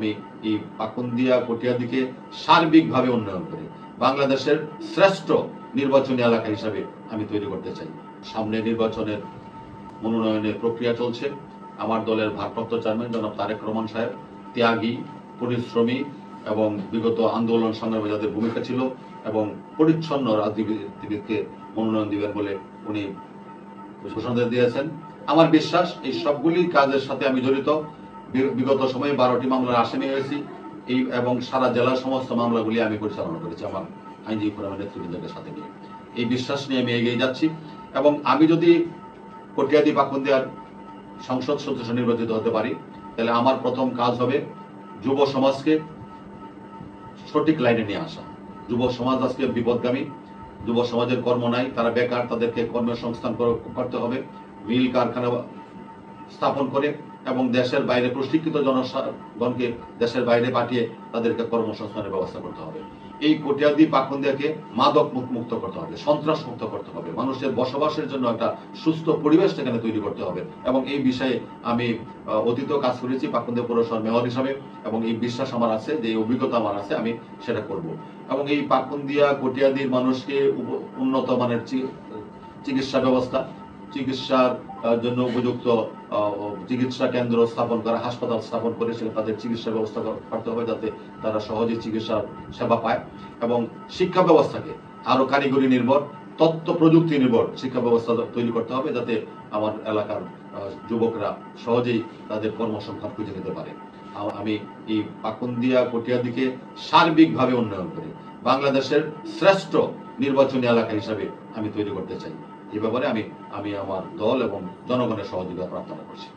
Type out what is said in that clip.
আমি এই পাকুন্দিয়া কটিয়াদীকে সার্বিকভাবে উন্নয়ন করে বাংলাদেশের শ্রেষ্ঠ নির্বাচনী এলাকা হিসাবে আমি তৈরি করতে চাই। সামনে নির্বাচনের মনোনয়নের প্রক্রিয়া চলছে। আমার দলের ভারপ্রাপ্ত চেয়ারম্যান জনাব তারেক রহমান সাহেব ত্যাগী, পরিশ্রমী এবং বিগত আন্দোলন সংগ্রামে যাদের ভূমিকা ছিল এবং পরিচ্ছন্ন রাজনীতিবিদকে মনোনয়ন দিবেন বলে উনি ঘোষণা দিয়েছেন। আমার বিশ্বাস এই সবগুলি কাজের সাথে আমি জড়িত। বিগত সময়ে 12টি মামলার আসামি হয়েছি এবং সারা জেলার সমস্ত মামলাগুলি আমি পরিচালনা করেছি আমার আইনজীবী ফোরামের নেতৃবৃন্দের সাথে নিয়ে। এই বিশ্বাস নিয়ে আমি এগিয়ে যাচ্ছি এবং আমি যদি কটিয়াদী পাকুন্দিয়ার সংসদ সদস্য নির্বাচিত হতে পারি তাহলে আমার প্রথম কাজ হবে যুব সমাজকে সঠিক লাইনে নিয়ে আসা। যুব সমাজ আজকে বিপদগামী, যুব সমাজের কর্ম নাই, তারা বেকার, তাদেরকে কর্মসংস্থান করতে হবে। মিল কারখানা স্থাপন করে এবং দেশের বাইরে প্রশিক্ষিত জনগণকে দেশের বাইরে পাঠিয়ে তাদেরকে কর্মসংস্থানের ব্যবস্থা করতে হবে। এই কটিয়াদী পাকুন্দিয়াকে মাদক মুক্ত করতে হবে, সন্ত্রাস মুক্ত করতে হবে, মানুষের বসবাসের জন্য একটা সুস্থ পরিবেশ সেখানে তৈরি করতে হবে। এবং এই বিষয়ে আমি অতীতেও কাজ করেছি পাকুন্দিয়া পৌরসভার মেয়র হিসাবে এবং এই বিশ্বাস আমার আছে যে এই অভিজ্ঞতা আমার আছে, আমি সেটা করব। এবং এই পাকুন্দিয়া কটিয়াদীর মানুষকে উন্নত মানের চিকিৎসা ব্যবস্থা, চিকিৎসার জন্য উপযুক্ত চিকিৎসা কেন্দ্র স্থাপন করা, হাসপাতাল স্থাপন করে সেখানে তাদের চিকিৎসা ব্যবস্থা করতে হবে যাতে তারা সহজে চিকিৎসা সেবা পায়। এবং শিক্ষা ব্যবস্থাকে আরো কারিগরি নির্ভর, তথ্য প্রযুক্তি নির্ভর শিক্ষা ব্যবস্থা তৈরি করতে হবে যাতে আমার এলাকার যুবকরা সহজেই তাদের কর্মসংস্থান খুঁজে নিতে পারে। আমি এই পাকুন্দিয়া কটিয়াদীকে সার্বিকভাবে উন্নয়ন করে বাংলাদেশের শ্রেষ্ঠ নির্বাচনী এলাকা হিসাবে আমি তৈরি করতে চাই। এই ব্যাপারে আমি আমার দল এবং জনগণের সহযোগিতা প্রার্থনা করছি।